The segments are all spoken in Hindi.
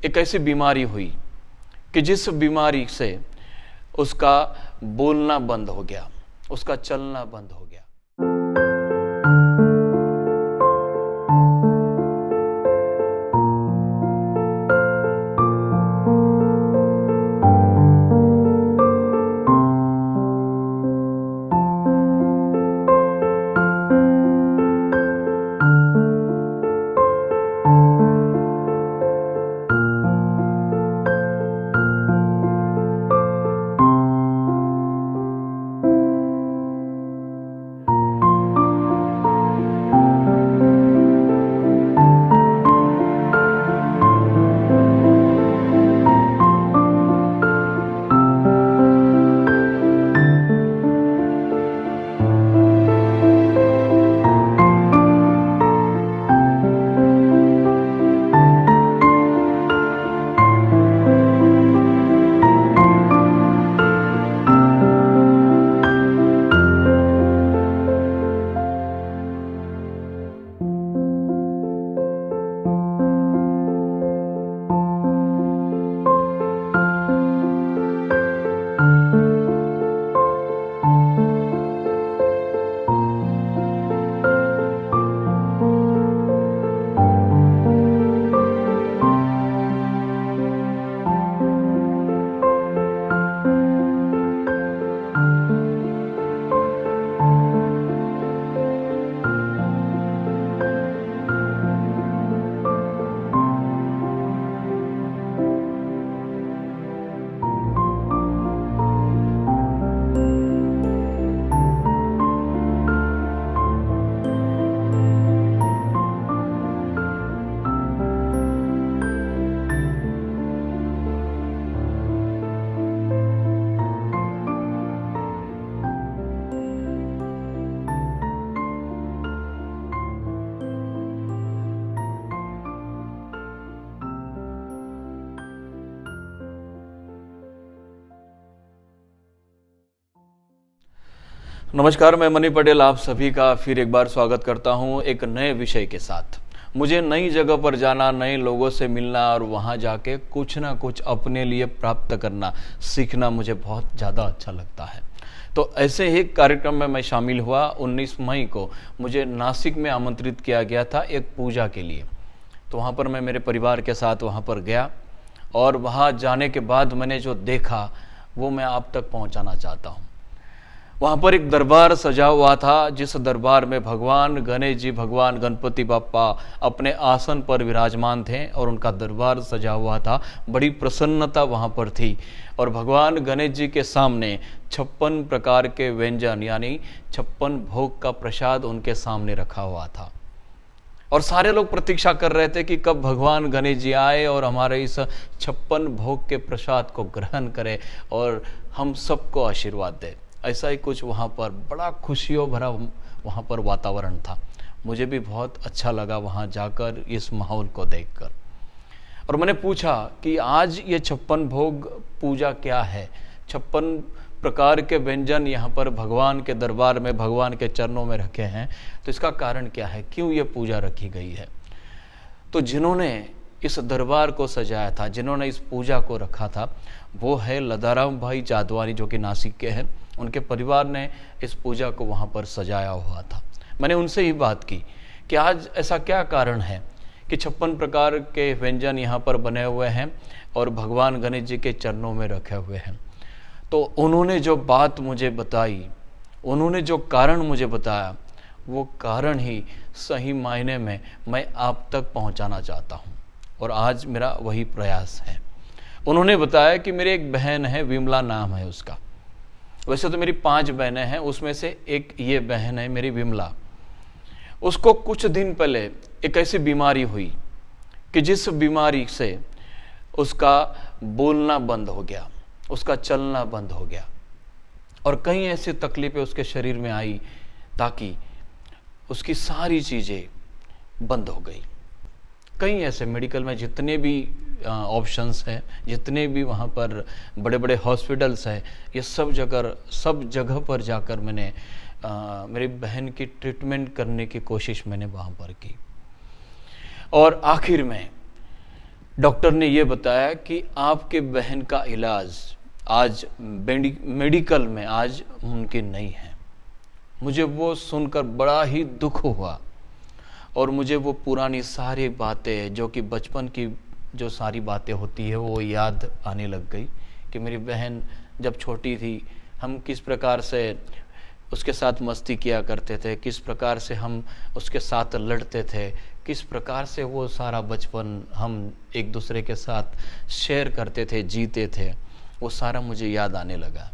एक ऐसी बीमारी हुई कि जिस बीमारी से उसका बोलना बंद हो गया, उसका चलना बंद हो गया। नमस्कार, मैं मनी पटेल आप सभी का फिर एक बार स्वागत करता हूं एक नए विषय के साथ। मुझे नई जगह पर जाना, नए लोगों से मिलना और वहां जाके कुछ ना कुछ अपने लिए प्राप्त करना, सीखना मुझे बहुत ज़्यादा अच्छा लगता है। तो ऐसे ही कार्यक्रम में मैं शामिल हुआ। 19 मई को मुझे नासिक में आमंत्रित किया गया था एक पूजा के लिए। तो वहाँ पर मैं मेरे परिवार के साथ वहाँ पर गया और वहाँ जाने के बाद मैंने जो देखा वो मैं आप तक पहुँचाना चाहता हूँ। वहाँ पर एक दरबार सजा हुआ था, जिस दरबार में भगवान गणेश जी, भगवान गणपति बाप्पा अपने आसन पर विराजमान थे और उनका दरबार सजा हुआ था। बड़ी प्रसन्नता वहाँ पर थी और भगवान गणेश जी के सामने 56 प्रकार के व्यंजन यानी 56 भोग का प्रसाद उनके सामने रखा हुआ था और सारे लोग प्रतीक्षा कर रहे थे कि कब भगवान गणेश जी आए और हमारे इस 56 भोग के प्रसाद को ग्रहण करे और हम सबको आशीर्वाद दे। ऐसा ही कुछ वहाँ पर बड़ा खुशियों भरा वहाँ पर वातावरण था। मुझे भी बहुत अच्छा लगा वहाँ जाकर इस माहौल को देखकर। और मैंने पूछा कि आज ये 56 भोग पूजा क्या है, 56 प्रकार के व्यंजन यहाँ पर भगवान के दरबार में, भगवान के चरणों में रखे हैं, तो इसका कारण क्या है, क्यों ये पूजा रखी गई है। तो जिन्होंने इस दरबार को सजाया था, जिन्होंने इस पूजा को रखा था, वो है लदाराम भाई जादवानी, जो कि नासिक के हैं। उनके परिवार ने इस पूजा को वहाँ पर सजाया हुआ था। मैंने उनसे ही बात की कि आज ऐसा क्या कारण है कि 56 प्रकार के व्यंजन यहाँ पर बने हुए हैं और भगवान गणेश जी के चरणों में रखे हुए हैं। तो उन्होंने जो बात मुझे बताई, उन्होंने जो कारण मुझे बताया, वो कारण ही सही मायने में मैं आप तक पहुँचाना चाहता हूँ और आज मेरा वही प्रयास है। उन्होंने बताया कि मेरी एक बहन है, विमला नाम है उसका। वैसे तो मेरी 5 बहनें हैं, उसमें से एक ये बहन है मेरी विमला। उसको कुछ दिन पहले एक ऐसी बीमारी हुई कि जिस बीमारी से उसका बोलना बंद हो गया, उसका चलना बंद हो गया और कई ऐसी तकलीफें उसके शरीर में आई ताकि उसकी सारी चीज़ें बंद हो गई। कई ऐसे मेडिकल में जितने भी ऑप्शंस हैं, जितने भी वहाँ पर बड़े बड़े हॉस्पिटल्स हैं, ये सब जगह पर जाकर मैंने मेरी बहन की ट्रीटमेंट करने की कोशिश मैंने वहाँ पर की और आखिर में डॉक्टर ने ये बताया कि आपके बहन का इलाज आज मेडिकल में आज मुमकिन नहीं है। मुझे वो सुनकर बड़ा ही दुख हुआ और मुझे वो पुरानी सारी बातें जो कि बचपन की जो सारी बातें होती है वो याद आने लग गई कि मेरी बहन जब छोटी थी हम किस प्रकार से उसके साथ मस्ती किया करते थे, किस प्रकार से हम उसके साथ लड़ते थे, किस प्रकार से वो सारा बचपन हम एक दूसरे के साथ शेयर करते थे, जीते थे, वो सारा मुझे याद आने लगा।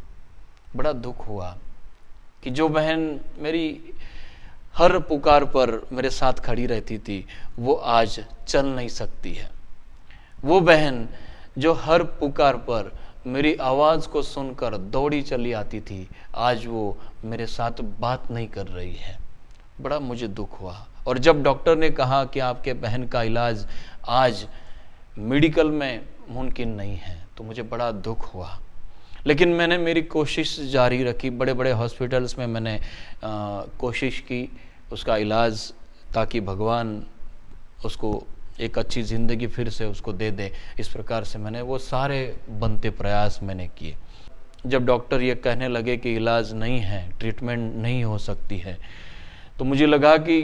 बड़ा दुख हुआ कि जो बहन मेरी हर पुकार पर मेरे साथ खड़ी रहती थी वो आज चल नहीं सकती है। वो बहन जो हर पुकार पर मेरी आवाज़ को सुनकर दौड़ी चली आती थी आज वो मेरे साथ बात नहीं कर रही है। बड़ा मुझे दुख हुआ। और जब डॉक्टर ने कहा कि आपके बहन का इलाज आज मेडिकल में मुमकिन नहीं है तो मुझे बड़ा दुख हुआ। लेकिन मैंने मेरी कोशिश जारी रखी, बड़े बड़े हॉस्पिटल्स में मैंने कोशिश की उसका इलाज, ताकि भगवान उसको एक अच्छी ज़िंदगी फिर से उसको दे दे। इस प्रकार से मैंने वो सारे बनते प्रयास मैंने किए। जब डॉक्टर ये कहने लगे कि इलाज नहीं है, ट्रीटमेंट नहीं हो सकती है, तो मुझे लगा कि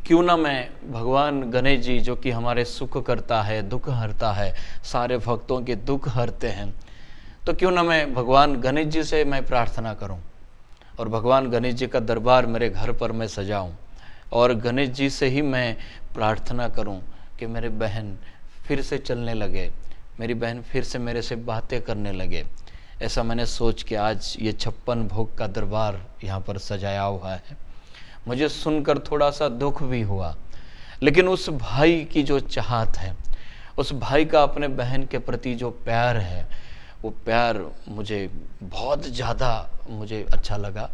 क्यों ना मैं भगवान गणेश जी जो कि हमारे सुख करता है, दुख हरता है, सारे भक्तों के दुख हरते हैं, तो क्यों ना मैं भगवान गणेश जी से मैं प्रार्थना करूं और भगवान गणेश जी का दरबार मेरे घर पर मैं सजाऊं और गणेश जी से ही मैं प्रार्थना करूं कि मेरे बहन फिर से चलने लगे, मेरी बहन फिर से मेरे से बातें करने लगे। ऐसा मैंने सोच के आज ये 56 भोग का दरबार यहाँ पर सजाया हुआ है। मुझे सुनकर थोड़ा सा दुख भी हुआ, लेकिन उस भाई की जो चाहत है, उस भाई का अपने बहन के प्रति जो प्यार है, वो प्यार मुझे बहुत ज़्यादा मुझे अच्छा लगा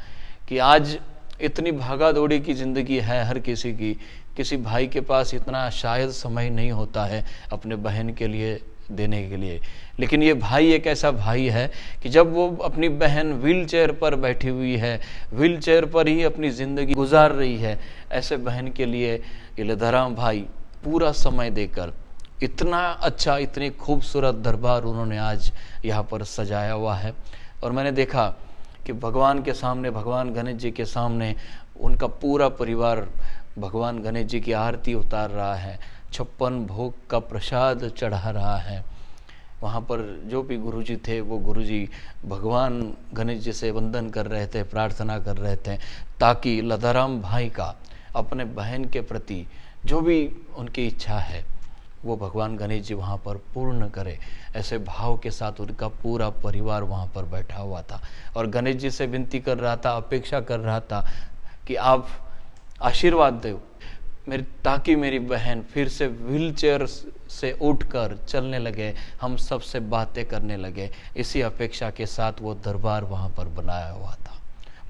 कि आज इतनी भागा दौड़ी की ज़िंदगी है हर किसी की, किसी भाई के पास इतना शायद समय नहीं होता है अपने बहन के लिए देने के लिए। लेकिन ये भाई एक ऐसा भाई है कि जब वो अपनी बहन व्हील चेयर पर बैठी हुई है, व्हील चेयर पर ही अपनी ज़िंदगी गुजार रही है, ऐसे बहन के लिए ये लधाराम भाई पूरा समय देकर इतना अच्छा, इतनी खूबसूरत दरबार उन्होंने आज यहाँ पर सजाया हुआ है। और मैंने देखा कि भगवान के सामने, भगवान गणेश जी के सामने उनका पूरा परिवार भगवान गणेश जी की आरती उतार रहा है, 56 भोग का प्रसाद चढ़ा रहा है। वहाँ पर जो भी गुरुजी थे वो गुरुजी भगवान गणेश जी से वंदन कर रहे थे, प्रार्थना कर रहे थे, ताकि लधाराम भाई का अपने बहन के प्रति जो भी उनकी इच्छा है वो भगवान गणेश जी वहाँ पर पूर्ण करे। ऐसे भाव के साथ उनका पूरा परिवार वहाँ पर बैठा हुआ था और गणेश जी से विनती कर रहा था, अपेक्षा कर रहा था कि आप आशीर्वाद दो मेरी, ताकि मेरी बहन फिर से व्हील चेयर से उठकर चलने लगे, हम सबसे बातें करने लगे। इसी अपेक्षा के साथ वो दरबार वहाँ पर बनाया हुआ था।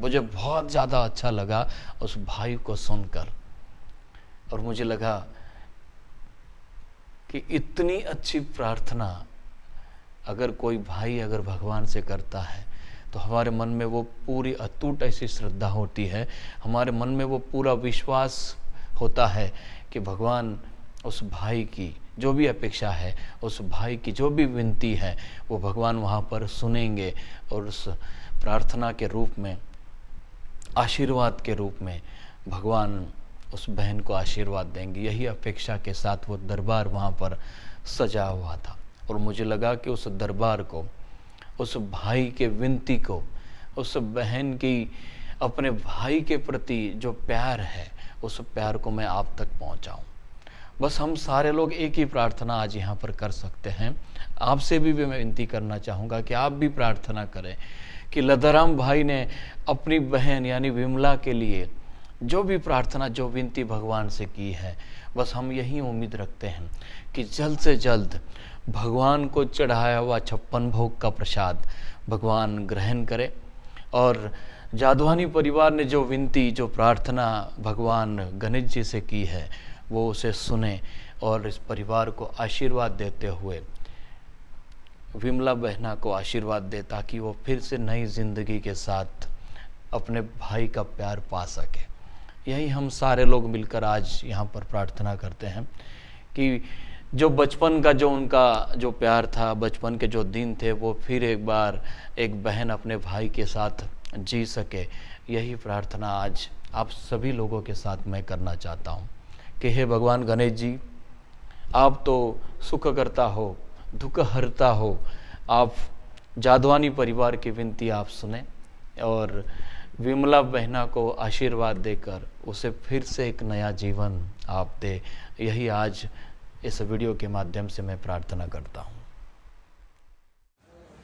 मुझे बहुत ज़्यादा अच्छा लगा उस भाई को सुनकर और मुझे लगा कि इतनी अच्छी प्रार्थना अगर कोई भाई अगर भगवान से करता है तो हमारे मन में वो पूरी अटूट ऐसी श्रद्धा होती है, हमारे मन में वो पूरा विश्वास होता है कि भगवान उस भाई की जो भी अपेक्षा है, उस भाई की जो भी विनती है, वो भगवान वहाँ पर सुनेंगे और उस प्रार्थना के रूप में, आशीर्वाद के रूप में भगवान उस बहन को आशीर्वाद देंगे। यही अपेक्षा के साथ वो दरबार वहाँ पर सजा हुआ था और मुझे लगा कि उस दरबार को, उस भाई के विनती को, उस बहन की अपने भाई के प्रति जो प्यार है, उस प्यार को मैं आप तक पहुँचाऊँ। बस हम सारे लोग एक ही प्रार्थना आज यहाँ पर कर सकते हैं। आपसे भी मैं विनती करना चाहूँगा कि आप भी प्रार्थना करें कि लधाराम भाई ने अपनी बहन यानी विमला के लिए जो भी प्रार्थना, जो विनती भगवान से की है, बस हम यही उम्मीद रखते हैं कि जल्द से जल्द भगवान को चढ़ाया हुआ 56 भोग का प्रसाद भगवान ग्रहण करे और जादवानी परिवार ने जो विनती, जो प्रार्थना भगवान गणेश जी से की है वो उसे सुने और इस परिवार को आशीर्वाद देते हुए विमला बहना को आशीर्वाद दे, ताकि वो फिर से नई जिंदगी के साथ अपने भाई का प्यार पा सके। यही हम सारे लोग मिलकर आज यहाँ पर प्रार्थना करते हैं कि जो बचपन का जो उनका जो प्यार था, बचपन के जो दिन थे, वो फिर एक बार एक बहन अपने भाई के साथ जी सके, यही प्रार्थना आज आप सभी लोगों के साथ मैं करना चाहता हूँ कि हे भगवान गणेश जी, आप तो सुख करता हो, दुख हरता हो, आप जादवानी परिवार की विनती आप सुने और विमला बहना को आशीर्वाद देकर उसे फिर से एक नया जीवन आप दे, यही आज इस वीडियो के माध्यम से मैं प्रार्थना करता हूँ।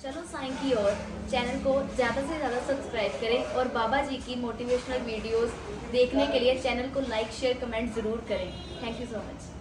चलो साईं की ओर चैनल को ज़्यादा से ज़्यादा सब्सक्राइब करें और बाबा जी की मोटिवेशनल वीडियोस देखने के लिए चैनल को लाइक शेयर कमेंट ज़रूर करें। Thank you so much.